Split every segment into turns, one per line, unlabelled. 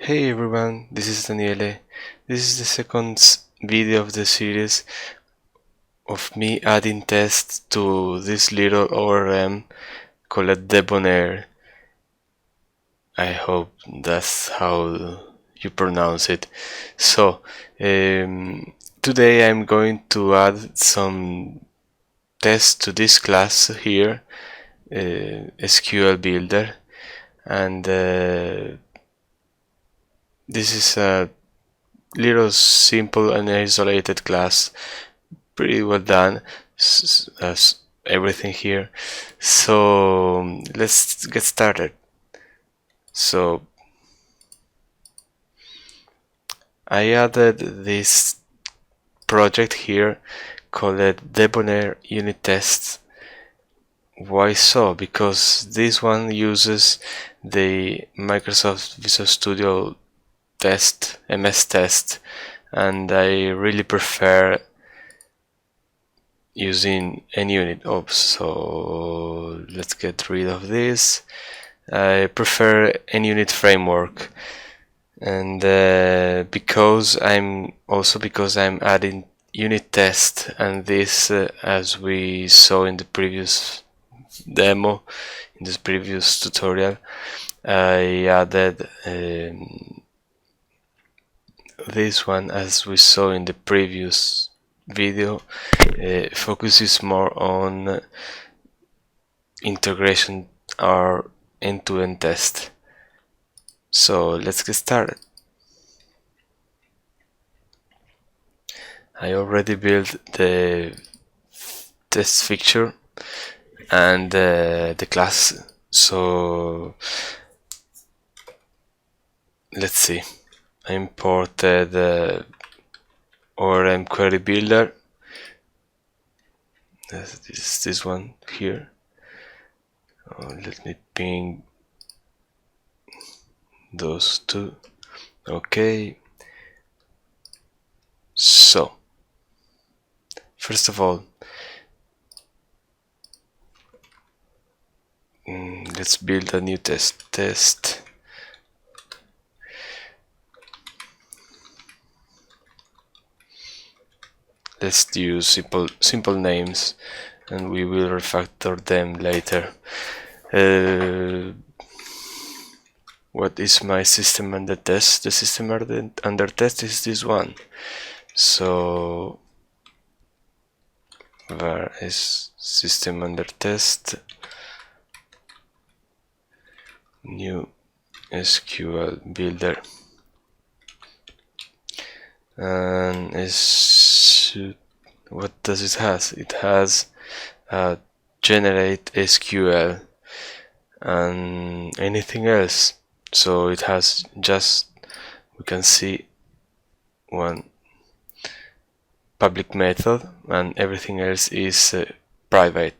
Hey everyone, this is Daniele. This is the second video of the series of me adding tests to this little ORM called Debonair. I hope that's how you pronounce it. So, today I'm going to add some tests to this class here, SQL Builder, and this is a little simple and isolated class, pretty well done as everything here. So let's get started. So I added this project here called Debonair unit tests. Why so? Because this one uses the Microsoft Visual Studio test, MS test, and I really prefer using NUnit. So let's get rid of this. I prefer NUnit framework, and because I'm adding unit test, and this as we saw in the previous demo, in this previous tutorial, I added this one, as we saw in the previous video, focuses more on integration or end-to-end test. So let's get started. I already built the test fixture and the class, so let's see. I imported ORM query builder. This one here. Let me ping those two. Okay. So first of all, let's build a new test. Let's use simple names, and we will refactor them later. What is my system under test? The system under test is this one. So where is system under test? New SQL builder, and what does it has? It has generate SQL and anything else. So it has just, we can see, one public method, and everything else is private.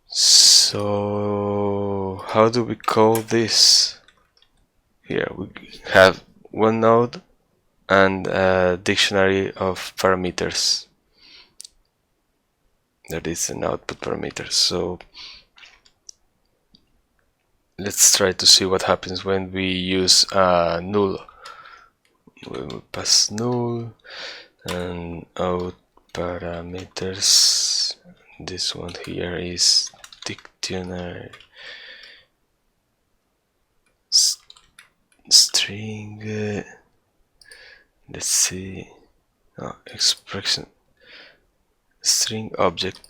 So how do we call this? Here we have one node and a dictionary of parameters. That is an output parameter. So let's try to see what happens when we use null. We will pass null and out parameters. This one here is dictionary string. Let's see. Expression string object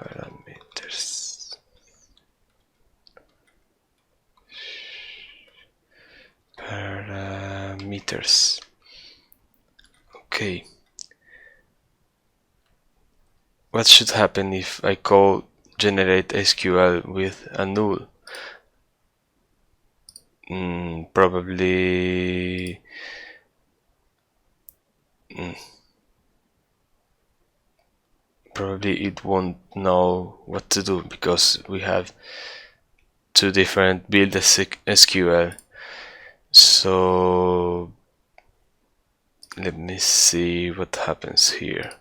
parameters. Okay, what should happen if I call generate SQL with a null? Probably it won't know what to do, because we have two different build SQL. So let me see what happens here.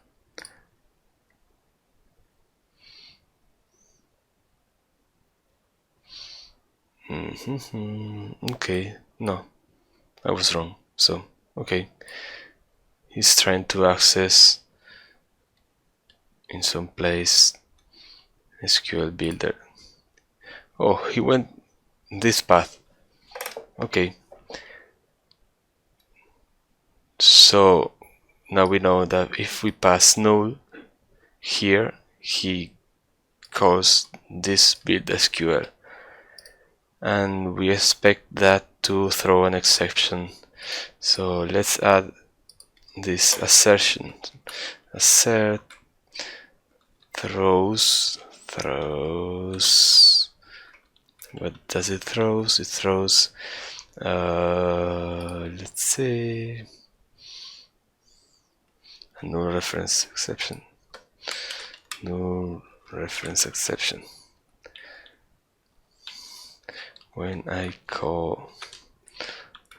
Okay, no, I was wrong. So, okay, he's trying to access in some place SQL Builder. Oh, he went this path. Okay. So now we know that if we pass null here, he calls this build SQL. And we expect that to throw an exception. So let's add this assertion. Assert throws. What does it throws? It throws, let's say, a null reference exception. Null reference exception. When I call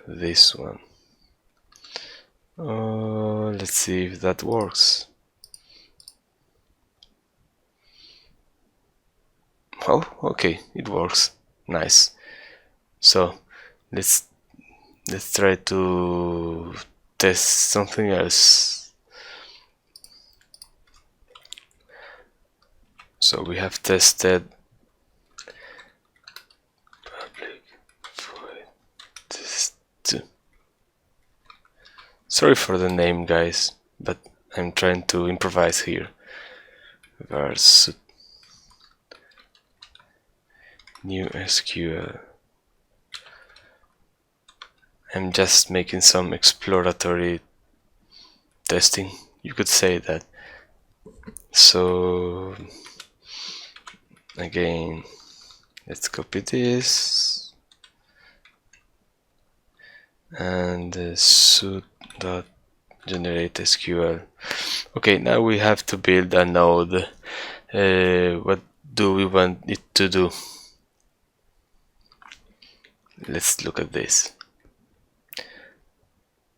this one. Let's see if that works. Oh, okay, it works. Nice. So let's try to test something else. So we have tested public void test. Sorry for the name, guys, but I'm trying to improvise here. Vars new SQL. I'm just making some exploratory testing, you could say that. So again, let's copy this and suit.generate SQL. Okay, now we have to build a node. What do we want it to do? Let's look at this.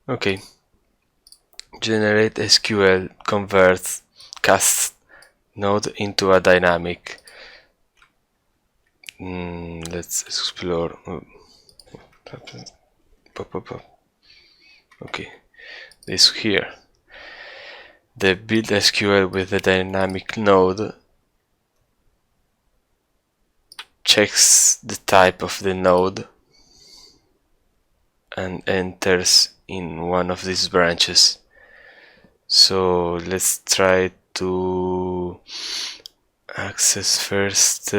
Okay, generate SQL converts cast node into a dynamic. Let's explore. Okay, this here. The build SQL with the dynamic node checks the type of the node and enters in one of these branches. So let's try to access first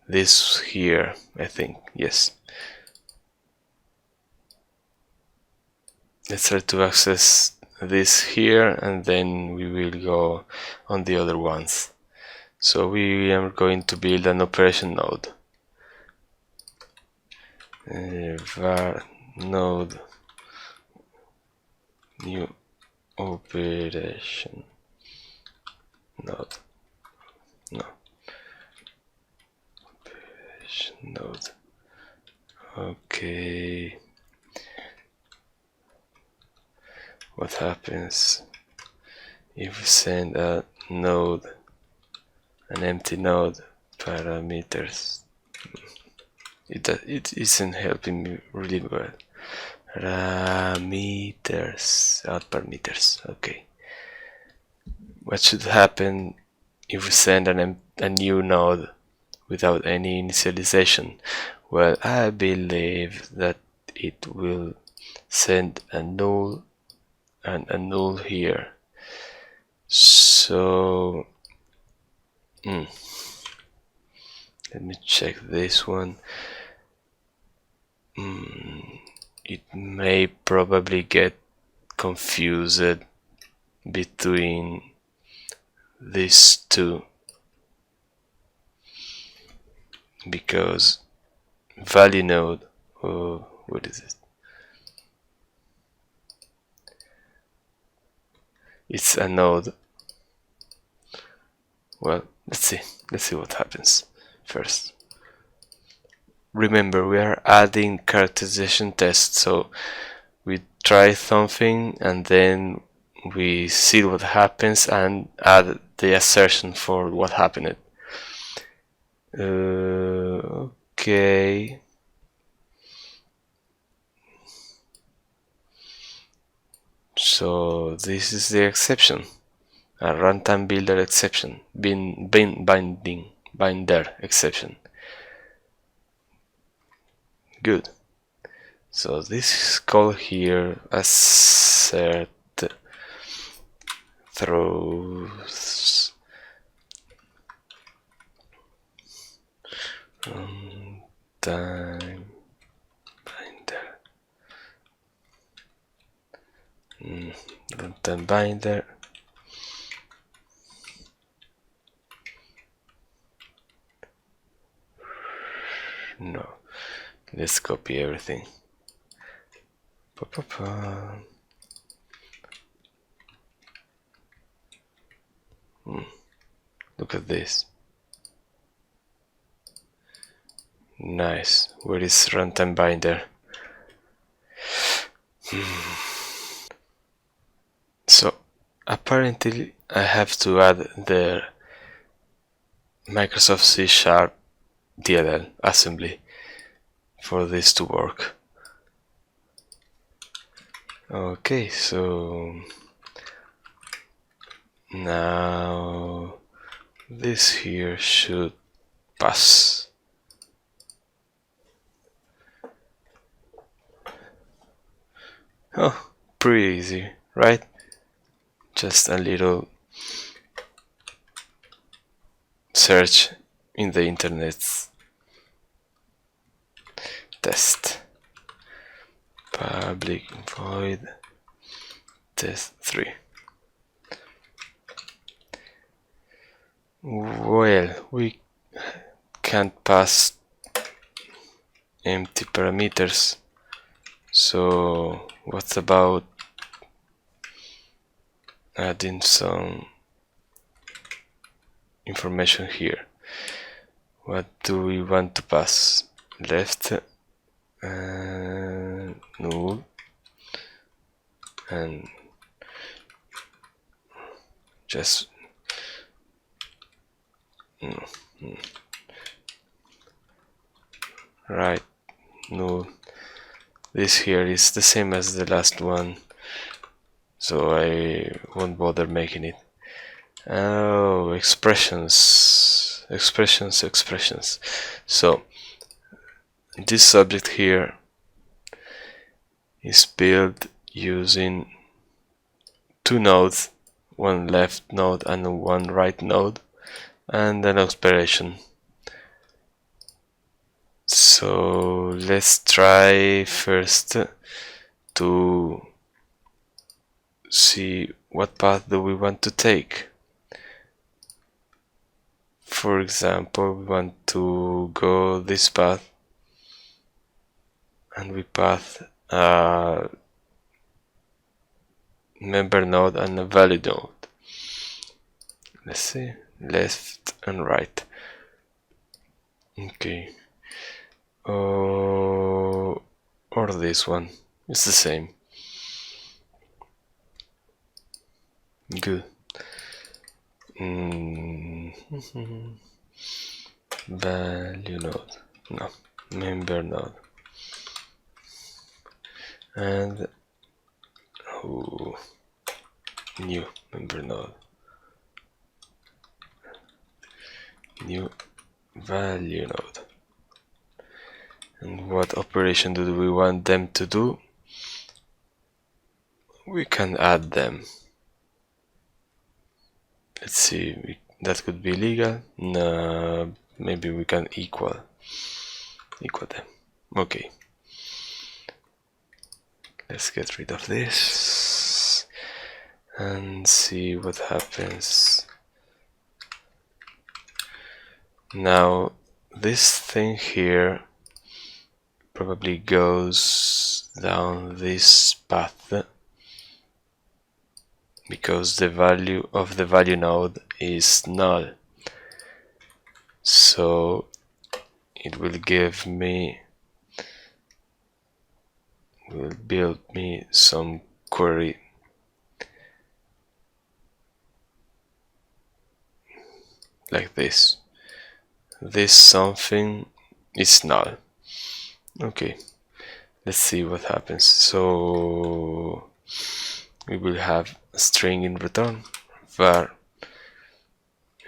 this here, I think. Yes. Let's try to access this here and then we will go on the other ones. So we are going to build an operation node. Var node new operation node. No. Operation node. Okay. What happens if we send a node, an empty node parameters? It isn't helping me really well. Parameters, add parameters. Okay. What should happen if we send a new node without any initialization? Well, I believe that it will send a null and a null here. So let me check this one. It may probably get confused between these two because value node, what is it? It's a node. Well, let's see what happens first. Remember, we are adding characterization tests, so we try something and then we see what happens and add the assertion for what happened. Okay, So this is the exception, a runtime builder exception, binder exception. Good. So this is called here assert throws runtime binder. Runtime binder. No, let's copy everything. Look at this. Nice. Where is runtime binder? So apparently I have to add the Microsoft C# DLL assembly for this to work. Okay, so now this here should pass. Oh, pretty easy, right? Just a little search in the internet. Test public void test 3. Well, we can't pass empty parameters, so what about adding some information here? What do we want to pass? Left, null, and just right, null. This here is the same as the last one, so I won't bother making it. Oh, expressions. So this subject here is built using 2 nodes, one left node and one right node, and an operation. So let's try first to see what path do we want to take. For example, we want to go this path, and we path a member node and a valid node. Let's see, left and right. Okay. Or this one. It's the same. Good. Value node. No. Member node. And new member node. New value node. And what operation do we want them to do? We can add them. Let's see, that could be legal. No, maybe we can equal them. Okay. Let's get rid of this and see what happens. Now this thing here probably goes down this path because the value of the value node is null, so it will build me some query like this. This something is null. Okay, let's see what happens. So we will have a string in return, var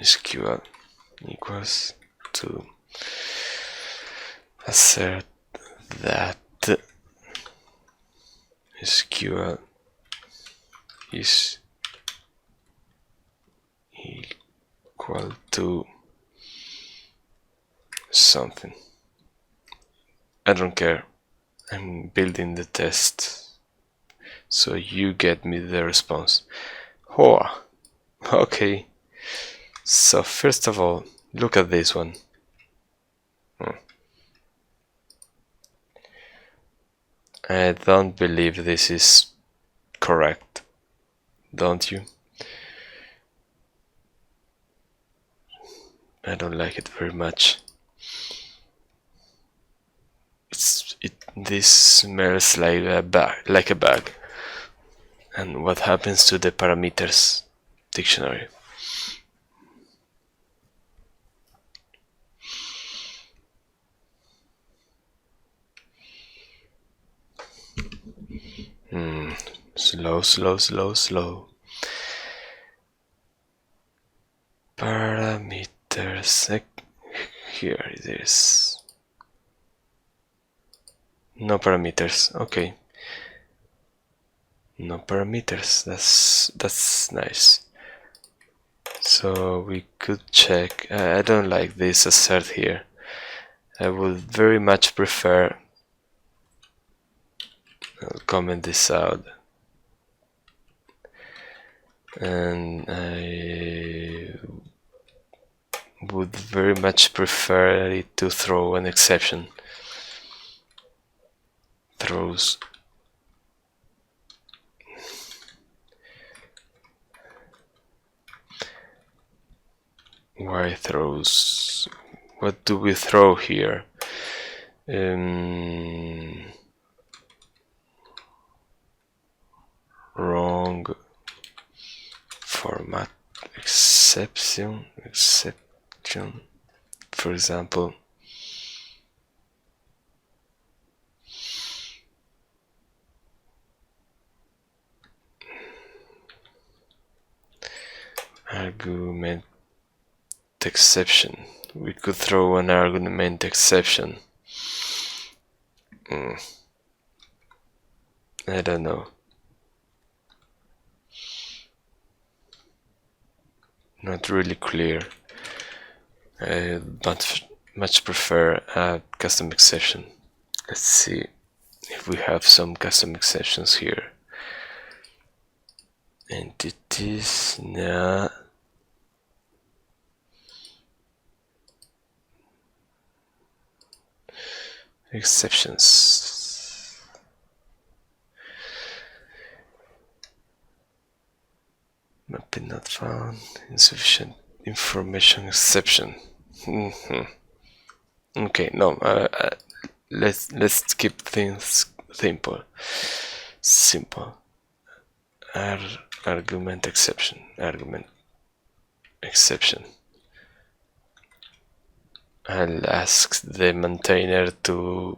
SQL equals to assert that SQL is equal to something. I don't care. I'm building the test, so you get me the response. Oh, okay. So first of all, look at this one. I don't believe this is correct, don't you? I don't like it very much. This smells like a bug. And what happens to the parameters dictionary? Slow. Parameters. Here it is. No parameters. Okay. No parameters. That's nice. So we could check. I don't like this assert here. I would very much prefer. I'll comment this out. And I would very much prefer it to throw an exception. Throws why throws? What do we throw here? Wrong format exception, for example. Argument exception. We could throw an argument exception. I don't know. Not really clear. I much prefer a custom exception. Let's see if we have some custom exceptions here. Entities, nah. Exceptions. Mapping not found. Insufficient information exception. Okay, no. Let's keep things simple. Argument exception. I'll ask the maintainer to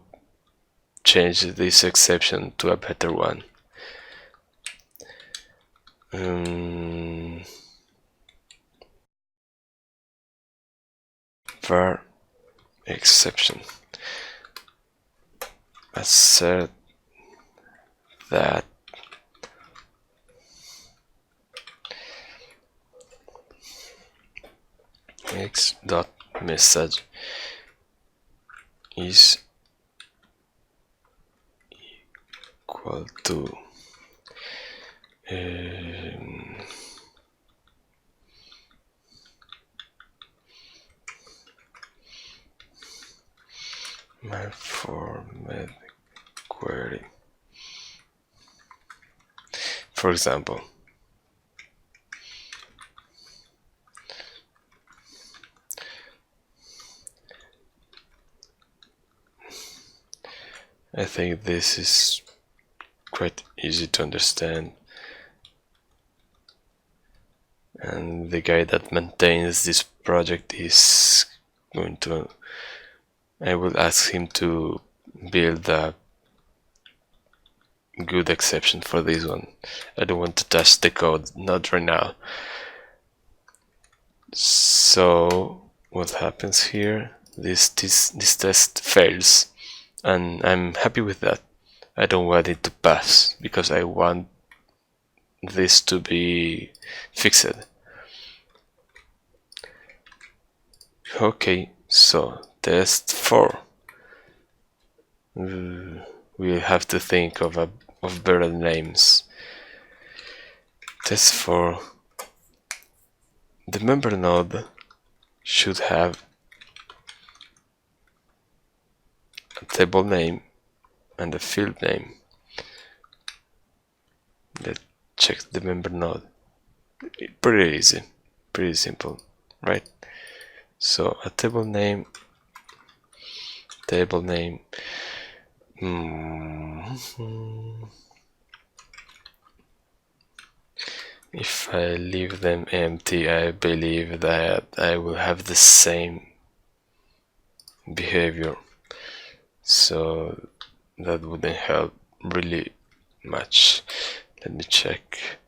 change this exception to a better one. Var exception. Assert that x.message is equal to my format query. For example, I think this is quite easy to understand, and the guy that maintains this project is going to, I will ask him to build a good exception for this one. I don't want to touch the code, not right now. So what happens here? This test fails, and I'm happy with that. I don't want it to pass because I want this to be fixed. Okay, so test 4. We have to think of better names. Test 4. The member node should have a table name and a field name. Let's check the member node. Pretty easy, pretty simple, right? So a table name. If I leave them empty, I believe that I will have the same behavior, so that wouldn't help really much. Let me check.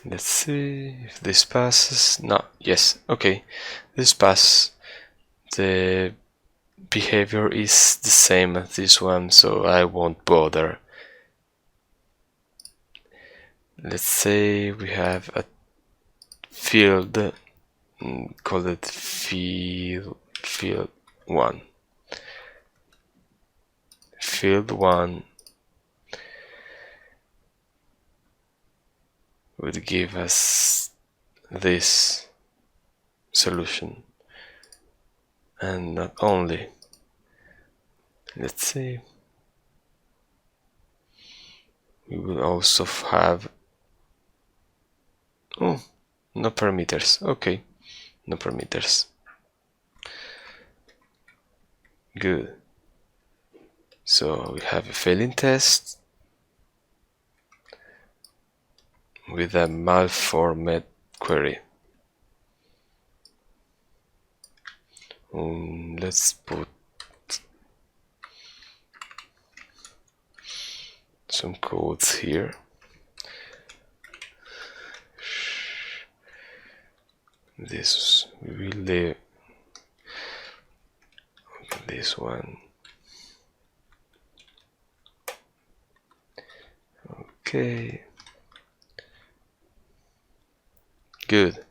Let's see if this passes. No, yes, okay. This passes. The behavior is the same as this one, so I won't bother. Let's say we have a field, call it field 1. Field 1 would give us this solution, and not only, let's see, we will also have, oh, no parameters. Okay, no parameters. Good. So we have a failing test with a malformed query. Let's put some codes here. This we will leave this one. Okay. Good.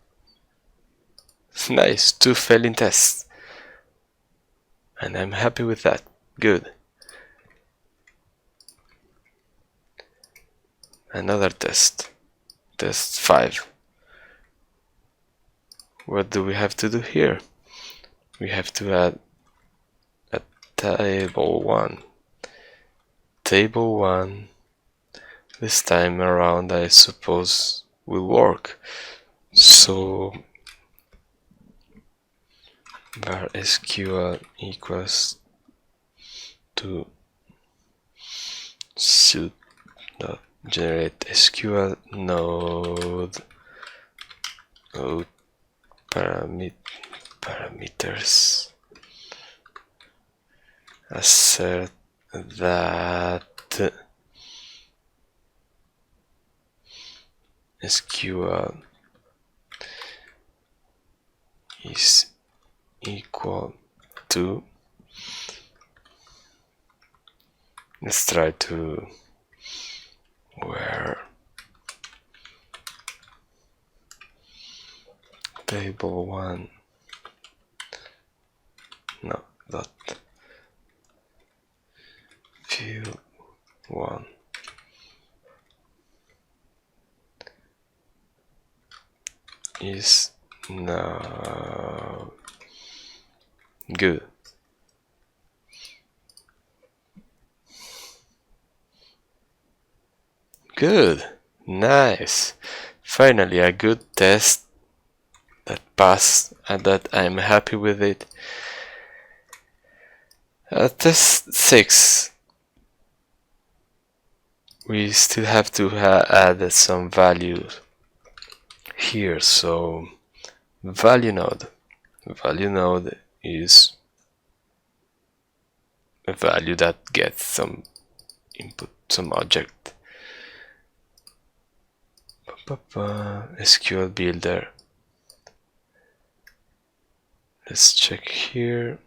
Nice, 2 failing tests. And I'm happy with that. Good. Another test. Test 5. What do we have to do here? We have to add a table 1. Table 1, this time around, I suppose will work. So var SQL equals to should not generate SQL node parameters. Assert that SQL is equal to, let's try to, where table 1, no, dot field 1 is now good. Good. Nice! Finally a good test that passed and that I'm happy with it. Test 6. We still have to add some values here, so value node. Value node is a value that gets some input, some object. SQL builder. Let's check here.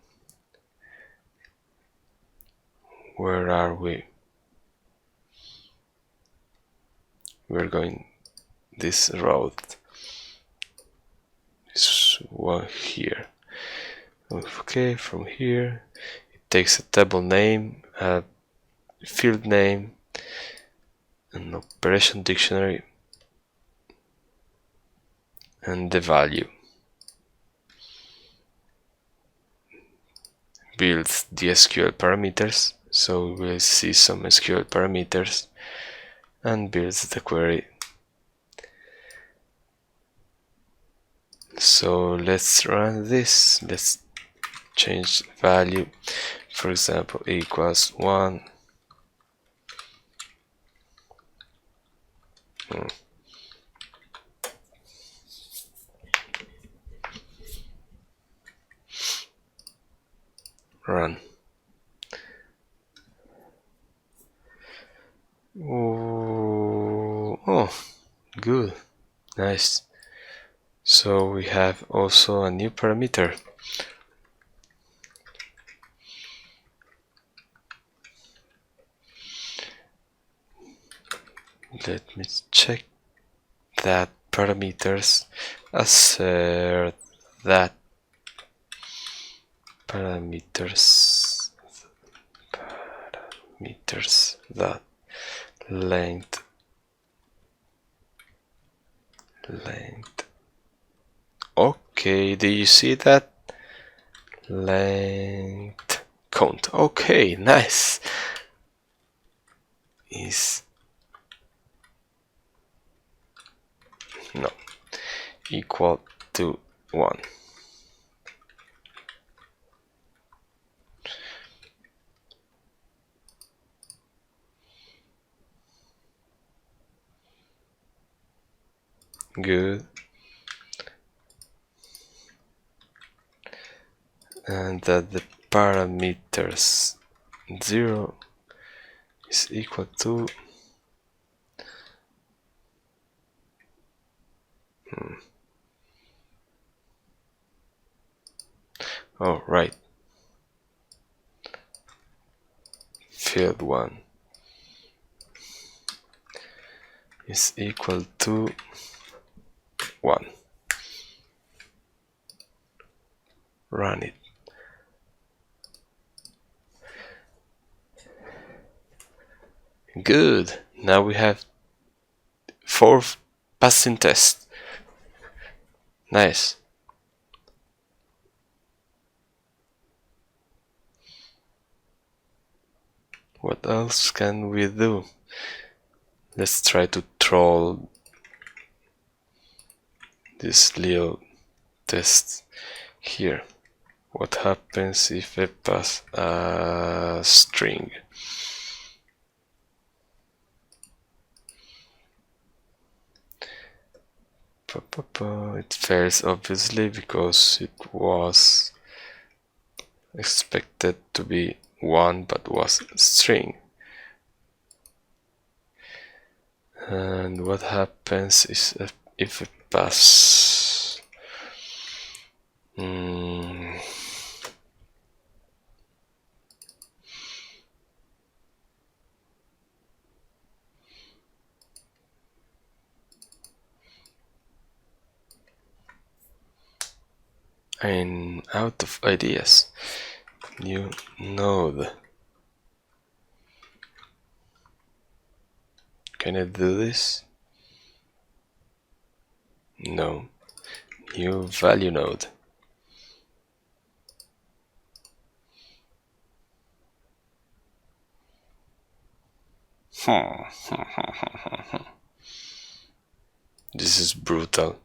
Where are we? We're going this route. This one here. Okay, from here it takes a table name, a field name, an operation dictionary, and the value. Builds the SQL parameters, so we'll see some SQL parameters, and builds the query. So let's run this. Let's change value, for example, equals 1. Run. Oh, good, nice. So we have also a new parameter. Let me check that parameters. Assert that parameters that length okay, do you see that? Length count. Okay, nice. Is no equal to 1. Good. And that the parameters 0 is equal to oh, right, field 1 is equal to 1. Run it. Good. Now we have 4 passing tests. Nice. What else can we do? Let's try to troll this little test here. What happens if I pass a string? It fails obviously because it was expected to be 1 but was a string. And what happens is if I pass I'm out of ideas. New node. Can I do this? No. New value node. This is brutal.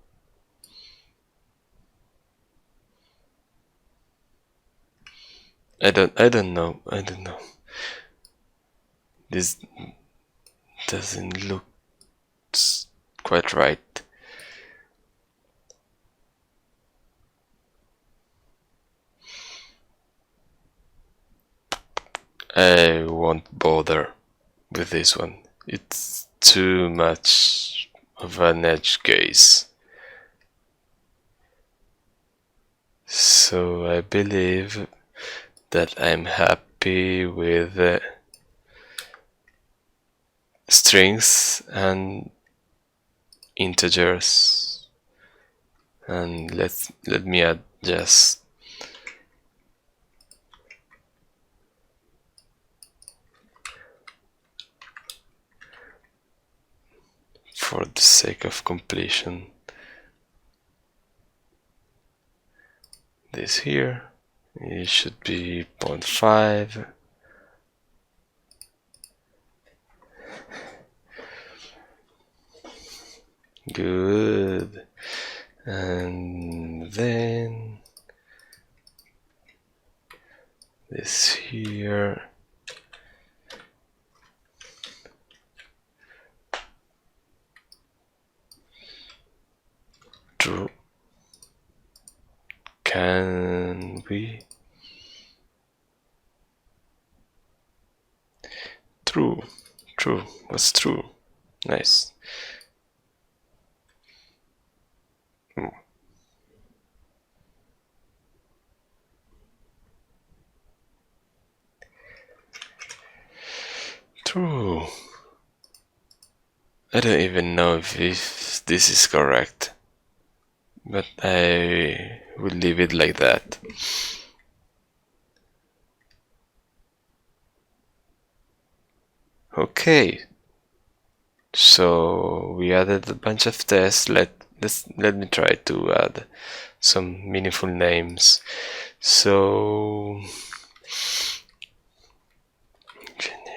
I don't know. This doesn't look quite right. I won't bother with this one. It's too much of an edge case. So I believe that I'm happy with strings and integers, and let me adjust for the sake of completion this here. It should be 0.5. Good. And then this here. True. Can we? True. True. What's true? Nice. True. I don't even know if this is correct, but I will leave it like that. Okay, so we added a bunch of tests. Let me try to add some meaningful names. So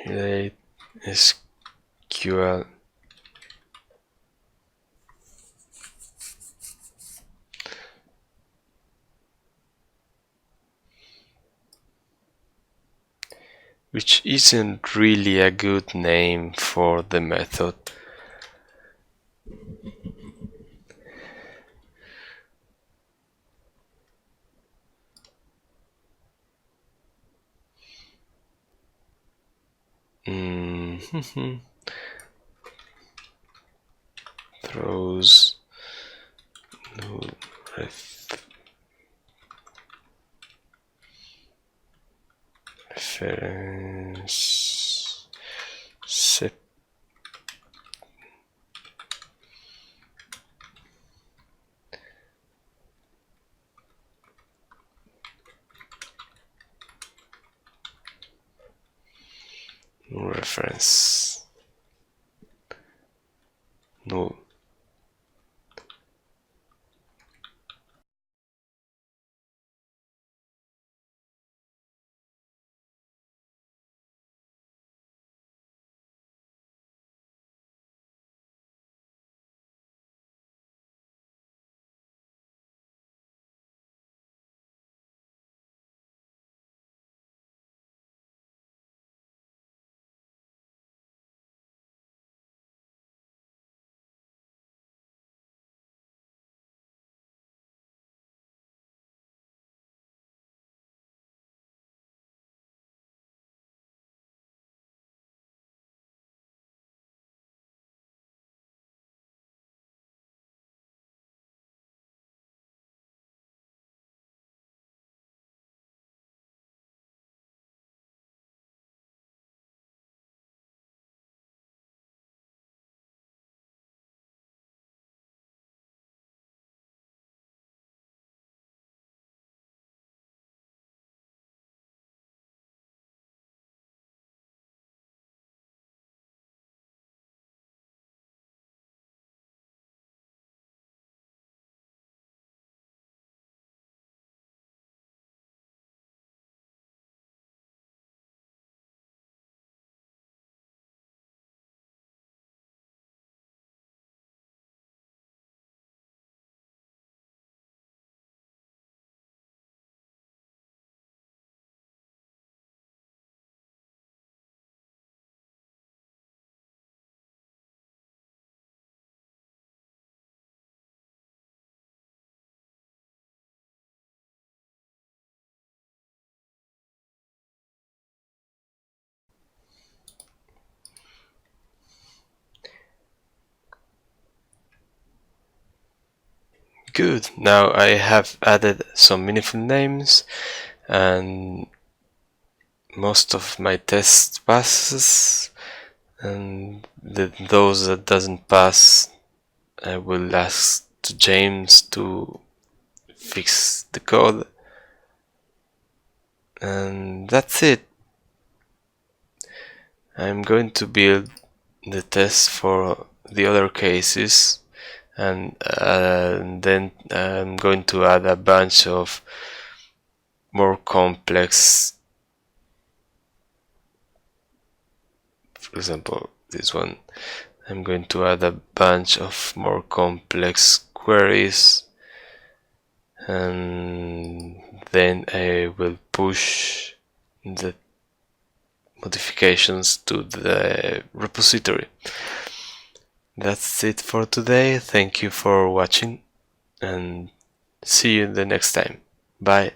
generate SQL which isn't really a good name for the method. Throws no reference set reference null. Good, now I have added some meaningful names and most of my test passes, and those that doesn't pass I will ask to James to fix the code, and that's it. I'm going to build the test for the other cases, and then I'm going to add a bunch of more complex, for example this one. I'm going to add a bunch of more complex queries, and then I will push the modifications to the repository. That's it for today. Thank you for watching and see you the next time. Bye.